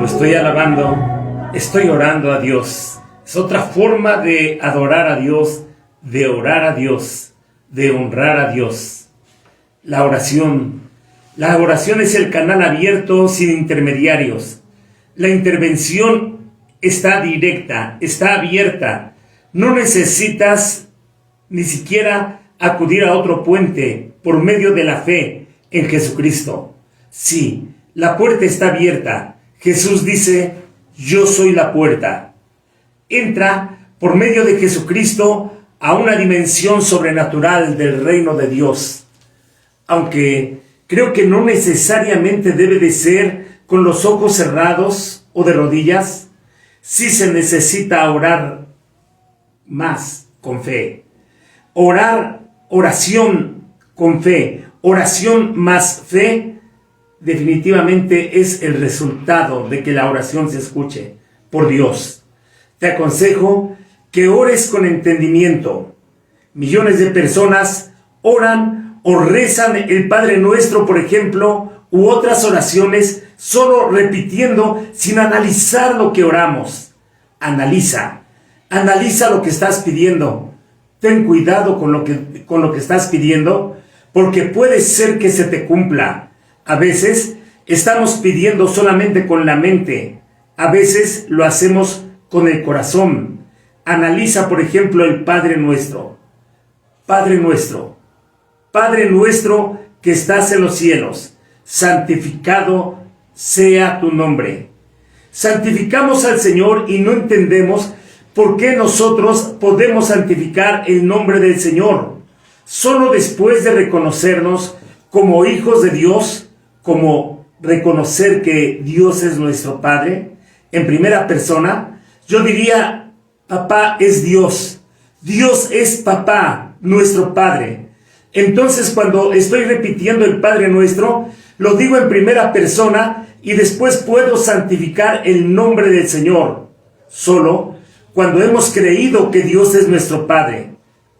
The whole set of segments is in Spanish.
Cuando estoy alabando, estoy orando a Dios. Es otra forma de adorar a Dios, de orar a Dios, de honrar a Dios. La oración es el canal abierto sin intermediarios. La intervención está directa, está abierta. No necesitas ni siquiera acudir a otro puente por medio de la fe en Jesucristo. Sí, la puerta está abierta. Jesús dice, yo soy la puerta. Entra por medio de Jesucristo a una dimensión sobrenatural del reino de Dios. Aunque creo que no necesariamente debe de ser con los ojos cerrados o de rodillas, sí se necesita orar más con fe. Oración con fe, oración más fe, definitivamente es el resultado de que la oración se escuche por Dios. Te aconsejo que ores con entendimiento. Millones de personas oran o rezan el Padre Nuestro, por ejemplo, u otras oraciones, solo repitiendo sin analizar lo que oramos. Analiza lo que estás pidiendo. Ten cuidado con lo que estás pidiendo, porque puede ser que se te cumpla. A veces estamos pidiendo solamente con la mente, a veces lo hacemos con el corazón. Analiza, por ejemplo, el Padre Nuestro. Padre nuestro que estás en los cielos, santificado sea tu nombre. Santificamos al Señor y no entendemos por qué nosotros podemos santificar el nombre del Señor. Solo después de reconocernos como hijos de Dios, como reconocer que Dios es nuestro Padre, en primera persona, yo diría, papá es Dios. Dios es papá, nuestro Padre. Entonces, cuando estoy repitiendo el Padre Nuestro, lo digo en primera persona y después puedo santificar el nombre del Señor. Solo cuando hemos creído que Dios es nuestro Padre,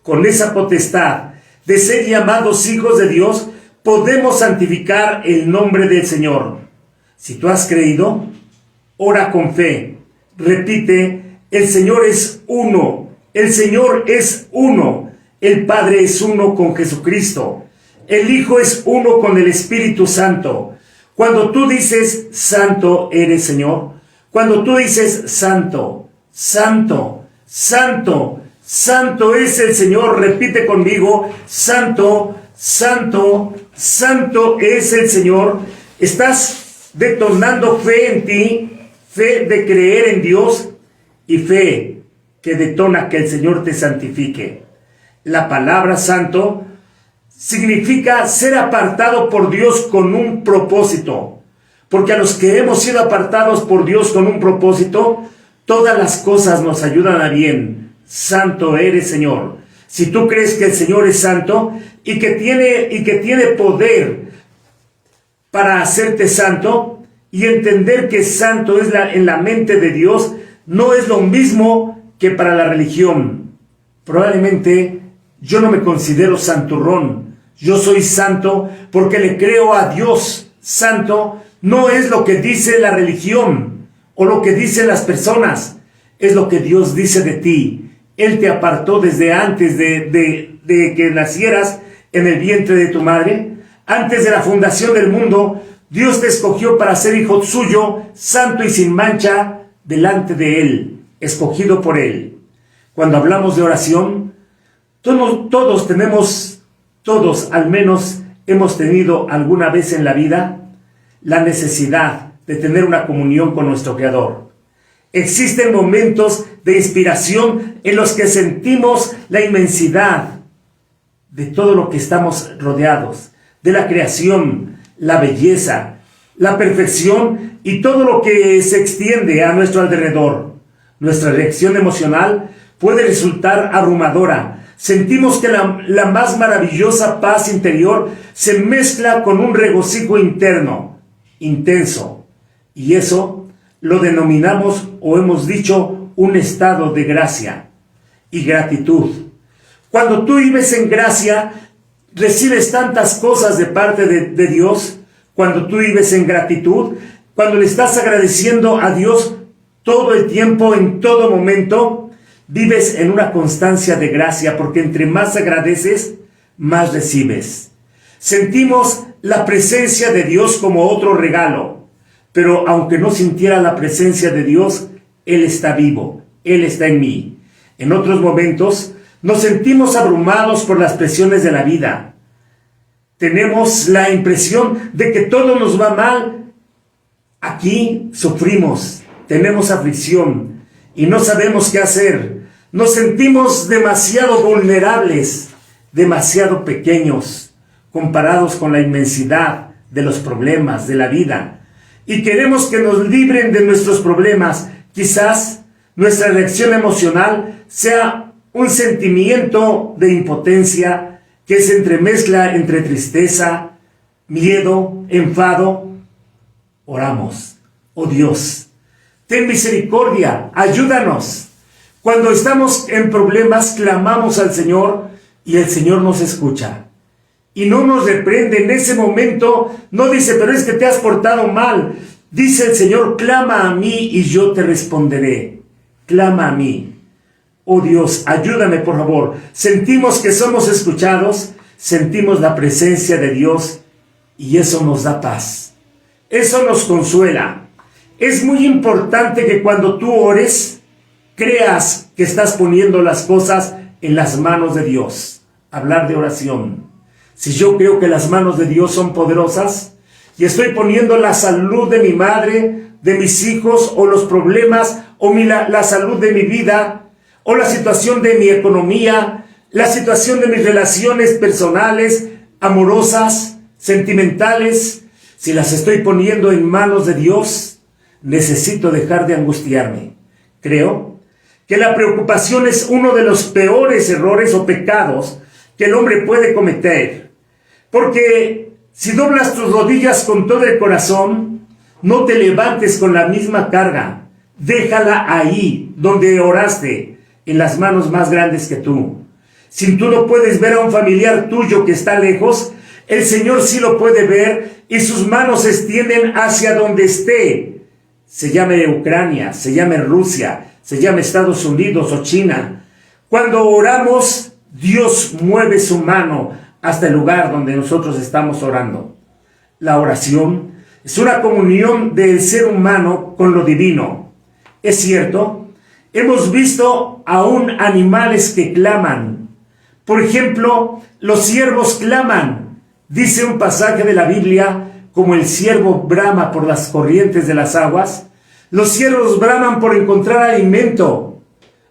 con esa potestad de ser llamados hijos de Dios, podemos santificar el nombre del Señor. Si tú has creído, ora con fe. Repite, el Señor es uno. El Señor es uno. El Padre es uno con Jesucristo. El Hijo es uno con el Espíritu Santo. Cuando tú dices, santo eres, Señor. Cuando tú dices, santo, santo, santo, santo es el Señor. Repite conmigo, santo, santo, santo es el Señor. Estás detonando fe en ti, fe de creer en Dios y fe que detona que el Señor te santifique. La palabra santo significa ser apartado por Dios con un propósito, porque a los que hemos sido apartados por Dios con un propósito, todas las cosas nos ayudan a bien. Santo eres, Señor. Si tú crees que el Señor es santo y que tiene poder para hacerte santo, y entender que santo es en la mente de Dios, no es lo mismo que para la religión. Probablemente yo no me considero santurrón. Yo soy santo porque le creo a Dios. Santo no es lo que dice la religión o lo que dicen las personas, es lo que Dios dice de ti. Él te apartó desde antes de que nacieras en el vientre de tu madre. Antes de la fundación del mundo, Dios te escogió para ser hijo suyo, santo y sin mancha delante de Él, escogido por Él. Cuando hablamos de oración, todos al menos hemos tenido alguna vez en la vida la necesidad de tener una comunión con nuestro Creador. Existen momentos de inspiración en los que sentimos la inmensidad de todo lo que estamos rodeados, de la creación, la belleza, la perfección y todo lo que se extiende a nuestro alrededor. Nuestra reacción emocional puede resultar abrumadora. Sentimos que la más maravillosa paz interior se mezcla con un regocijo interno, intenso. Y eso lo denominamos o hemos dicho un estado de gracia y gratitud. Cuando tú vives en gracia, recibes tantas cosas de parte de Dios. Cuando tú vives en gratitud, cuando le estás agradeciendo a Dios todo el tiempo, en todo momento, vives en una constancia de gracia, porque entre más agradeces, más recibes. Sentimos la presencia de Dios como otro regalo, pero aunque no sintiera la presencia de Dios, Él está vivo, Él está en mí. En otros momentos, nos sentimos abrumados por las presiones de la vida. Tenemos la impresión de que todo nos va mal. Aquí sufrimos, tenemos aflicción y no sabemos qué hacer. Nos sentimos demasiado vulnerables, demasiado pequeños, comparados con la inmensidad de los problemas de la vida. Y queremos que nos libren de nuestros problemas. Quizás nuestra reacción emocional sea un sentimiento de impotencia que se entremezcla entre tristeza, miedo, enfado. Oramos: oh Dios, ten misericordia, ayúdanos. Cuando estamos en problemas, clamamos al Señor y el Señor nos escucha. Y no nos reprende en ese momento, no dice, pero es que te has portado mal. Dice el Señor: clama a mí y yo te responderé. Clama a mí. Oh Dios, ayúdame por favor. Sentimos que somos escuchados, sentimos la presencia de Dios y eso nos da paz. Eso nos consuela. Es muy importante que cuando tú ores, creas que estás poniendo las cosas en las manos de Dios. Hablar de oración. Si yo creo que las manos de Dios son poderosas y estoy poniendo la salud de mi madre, de mis hijos, o los problemas, o la salud de mi vida, o la situación de mi economía, la situación de mis relaciones personales, amorosas, sentimentales, si las estoy poniendo en manos de Dios, necesito dejar de angustiarme. Creo que la preocupación es uno de los peores errores o pecados que el hombre puede cometer. Porque si doblas tus rodillas con todo el corazón, no te levantes con la misma carga. Déjala ahí, donde oraste, en las manos más grandes que tú. Si tú no puedes ver a un familiar tuyo que está lejos, el Señor sí lo puede ver y sus manos se extienden hacia donde esté. Se llame Ucrania, se llame Rusia, se llame Estados Unidos o China. Cuando oramos, Dios mueve su mano hasta el lugar donde nosotros estamos orando. La oración es una comunión del ser humano con lo divino. Es cierto, hemos visto aún animales que claman. Por ejemplo, los ciervos claman. Dice un pasaje de la Biblia: como el ciervo brama por las corrientes de las aguas, los ciervos braman por encontrar alimento.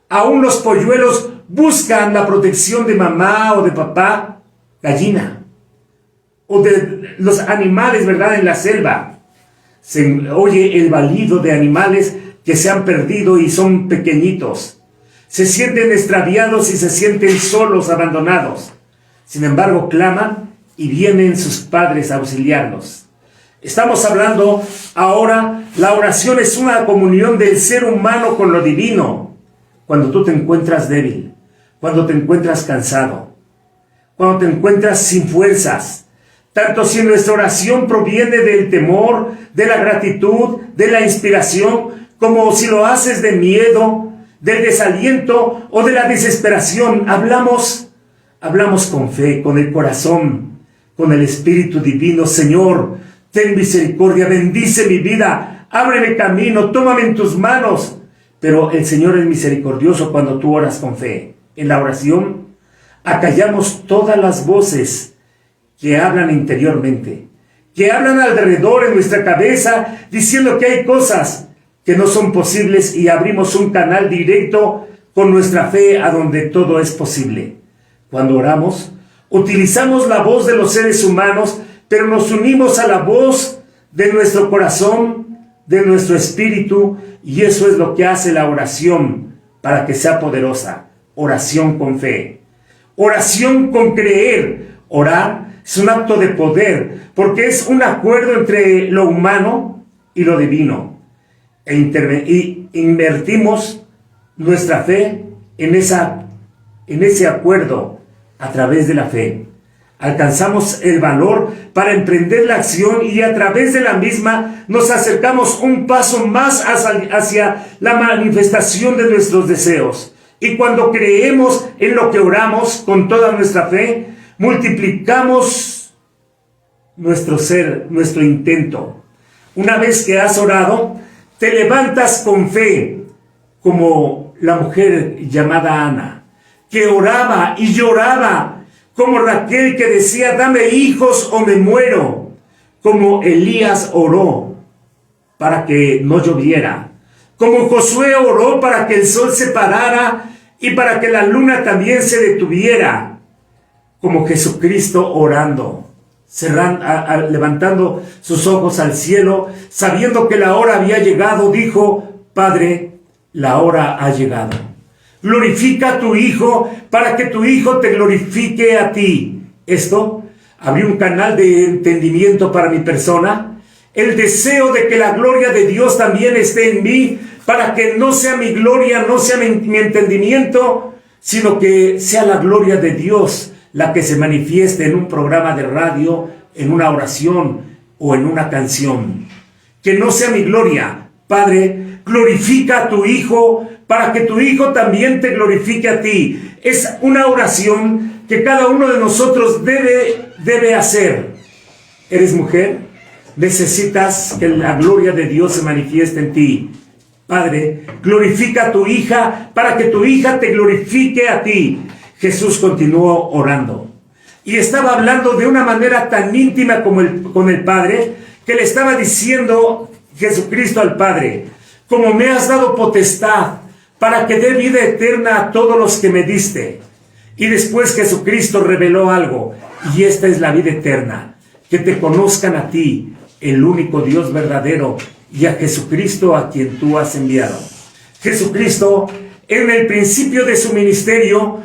Aún los polluelos buscan la protección de mamá o de papá gallina, o de los animales, ¿verdad?, en la selva. Se oye el balido de animales que se han perdido y son pequeñitos. Se sienten extraviados y se sienten solos, abandonados. Sin embargo, claman y vienen sus padres a auxiliarlos. Estamos hablando ahora, la oración es una comunión del ser humano con lo divino. Cuando tú te encuentras débil, cuando te encuentras cansado, cuando te encuentras sin fuerzas, tanto si nuestra oración proviene del temor, de la gratitud, de la inspiración, como si lo haces de miedo, del desaliento o de la desesperación, hablamos con fe, con el corazón, con el Espíritu Divino. Señor, ten misericordia, bendice mi vida, ábreme camino, tómame en tus manos. Pero el Señor es misericordioso cuando tú oras con fe. En la oración, acallamos todas las voces que hablan interiormente, que hablan alrededor en nuestra cabeza, diciendo que hay cosas que no son posibles, y abrimos un canal directo con nuestra fe a donde todo es posible. Cuando oramos, utilizamos la voz de los seres humanos, pero nos unimos a la voz de nuestro corazón, de nuestro espíritu, y eso es lo que hace la oración para que sea poderosa. Oración con fe, oración con creer. Orar es un acto de poder, porque es un acuerdo entre lo humano y lo divino. Y invertimos nuestra fe en ese acuerdo a través de la fe. Alcanzamos el valor para emprender la acción y a través de la misma nos acercamos un paso más hacia la manifestación de nuestros deseos. Y cuando creemos en lo que oramos con toda nuestra fe, multiplicamos nuestro ser, nuestro intento. Una vez que has orado, te levantas con fe, como la mujer llamada Ana, que oraba y lloraba, como Raquel que decía, dame hijos o me muero, como Elías oró para que no lloviera, como Josué oró para que el sol se parara y para que la luna también se detuviera, como Jesucristo orando, levantando sus ojos al cielo, sabiendo que la hora había llegado, dijo, Padre, la hora ha llegado. Glorifica a tu Hijo para que tu Hijo te glorifique a ti. Esto abrió un canal de entendimiento para mi persona. El deseo de que la gloria de Dios también esté en mí, para que no sea mi gloria, no sea mi entendimiento, sino que sea la gloria de Dios la que se manifieste en un programa de radio, en una oración o en una canción. Que no sea mi gloria. Padre, glorifica a tu Hijo para que tu Hijo también te glorifique a ti. Es una oración que cada uno de nosotros debe hacer. ¿Eres mujer? Necesitas que la gloria de Dios se manifieste en ti. Padre, glorifica a tu hija para que tu hija te glorifique a ti. Jesús continuó orando y estaba hablando de una manera tan íntima con el Padre, que le estaba diciendo Jesucristo al Padre, como me has dado potestad para que dé vida eterna a todos los que me diste. Y después Jesucristo reveló algo, y esta es la vida eterna, que te conozcan a ti, el único Dios verdadero, y a Jesucristo a quien tú has enviado. Jesucristo, en el principio de su ministerio,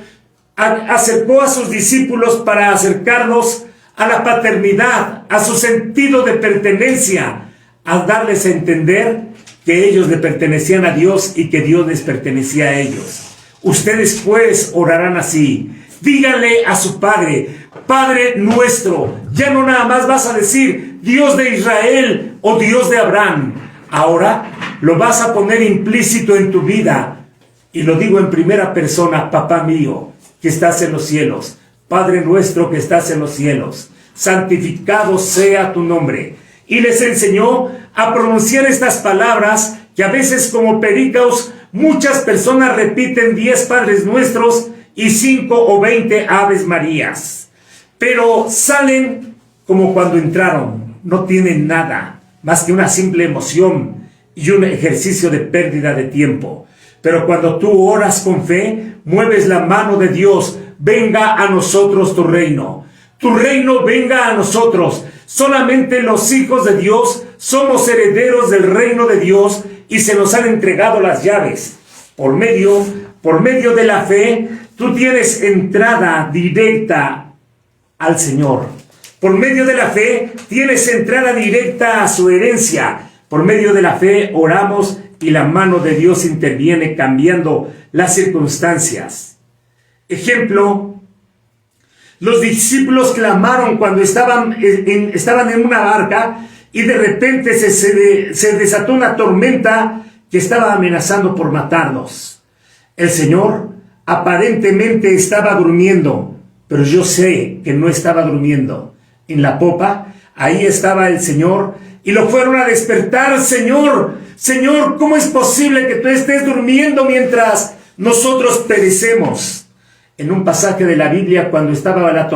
acercó a sus discípulos para acercarlos a la paternidad, a su sentido de pertenencia, a darles a entender que ellos le pertenecían a Dios y que Dios les pertenecía a ellos. Ustedes pues orarán así: díganle a su Padre, Padre nuestro. Ya no nada más vas a decir Dios de Israel o Dios de Abraham. Ahora lo vas a poner implícito en tu vida. Y lo digo en primera persona: Papá mío que estás en los cielos, Padre nuestro que estás en los cielos, santificado sea tu nombre. Y les enseñó a pronunciar estas palabras que a veces, como pericaos, muchas personas repiten 10 Padres Nuestros y 5 o 20 Aves Marías. Pero salen como cuando entraron, no tienen nada más que una simple emoción y un ejercicio de pérdida de tiempo. Pero cuando tú oras con fe, mueves la mano de Dios. Venga a nosotros tu reino venga a nosotros. Solamente los hijos de Dios somos herederos del reino de Dios y se nos han entregado las llaves. Por medio de la fe, tú tienes entrada directa al Señor. Por medio de la fe, tienes entrada directa a su herencia. Por medio de la fe, oramos y la mano de Dios interviene cambiando las circunstancias. Ejemplo, los discípulos clamaron cuando estaban en una barca y de repente se desató una tormenta que estaba amenazando por matarlos. El Señor aparentemente estaba durmiendo, pero yo sé que no estaba durmiendo. En la popa, ahí estaba el Señor y lo fueron a despertar. Señor, ¿cómo es posible que tú estés durmiendo mientras nosotros perecemos? En un pasaje de la Biblia, cuando estaba la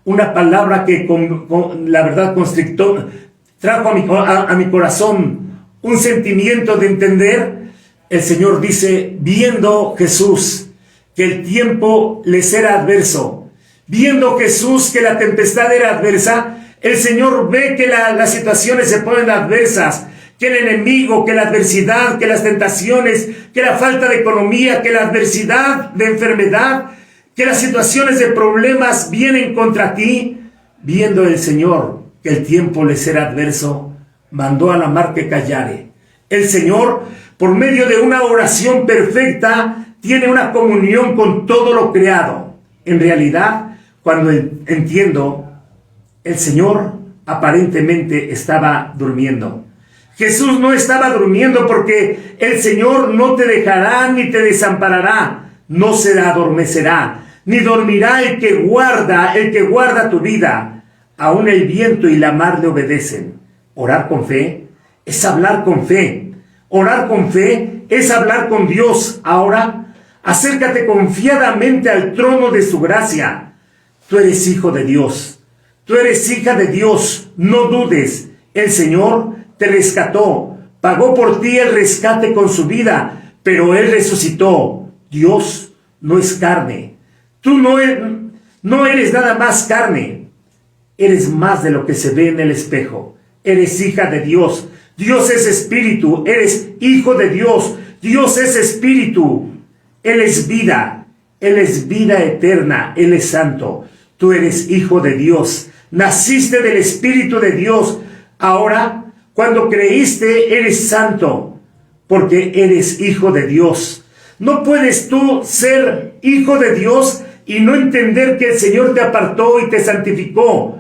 una palabra que la verdad constrictó, trajo a mi corazón un sentimiento de entender. El Señor dice, viendo Jesús que el tiempo les era adverso, viendo Jesús que la tempestad era adversa, el Señor ve que las situaciones se ponen adversas, que el enemigo, que la adversidad, que las tentaciones, que la falta de economía, que la adversidad de enfermedad, que las situaciones de problemas vienen contra ti. Viendo el Señor que el tiempo les era adverso, mandó a la mar que callare. El Señor, por medio de una oración perfecta, tiene una comunión con todo lo creado. En realidad, Cuando entiendo, el Señor aparentemente estaba durmiendo. Jesús no estaba durmiendo, porque el Señor no te dejará ni te desamparará, no se adormecerá, ni dormirá el que guarda tu vida. Aún el viento y la mar le obedecen. Orar con fe es hablar con fe. Orar con fe es hablar con Dios. Ahora, acércate confiadamente al trono de su gracia. Tú eres hijo de Dios. Tú eres hija de Dios. No dudes. El Señor te rescató. Pagó por ti el rescate con su vida, pero Él resucitó. Dios no es carne. Tú no eres nada más carne. Eres más de lo que se ve en el espejo. Eres hija de Dios. Dios es espíritu. Eres hijo de Dios. Dios es espíritu. Él es vida. Él es vida eterna. Él es santo. Tú eres hijo de Dios. Naciste del Espíritu de Dios. Ahora, cuando creíste, eres santo, porque eres hijo de Dios. No puedes tú ser hijo de Dios y no entender que el Señor te apartó y te santificó.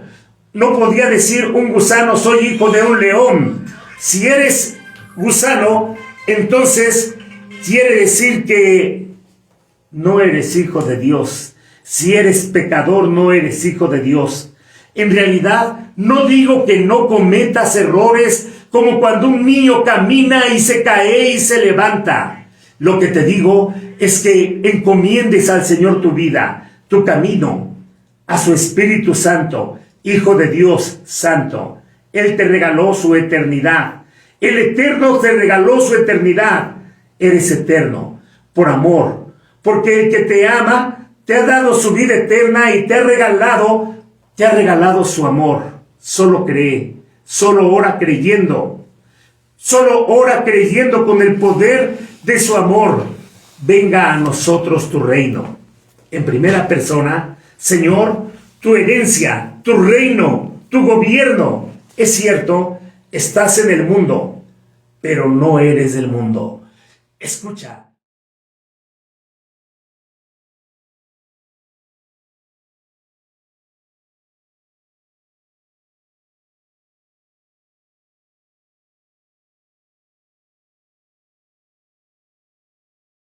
No podía decir un gusano, soy hijo de un león. Si eres gusano, entonces quiere decir que no eres hijo de Dios. Si eres pecador, no eres hijo de Dios. En realidad, no digo que no cometas errores como cuando un niño camina y se cae y se levanta. Lo que te digo es que encomiendes al Señor tu vida, tu camino, a su Espíritu Santo, Hijo de Dios Santo. Él te regaló su eternidad. El Eterno te regaló su eternidad. Eres eterno por amor, porque el que te ama te ha dado su vida eterna y te ha regalado su amor. Solo cree, solo ora creyendo, solo ora creyendo con el poder de su amor. Venga a nosotros tu reino. En primera persona, Señor, tu herencia, tu reino, tu gobierno. Es cierto, estás en el mundo, pero no eres del mundo. Escucha.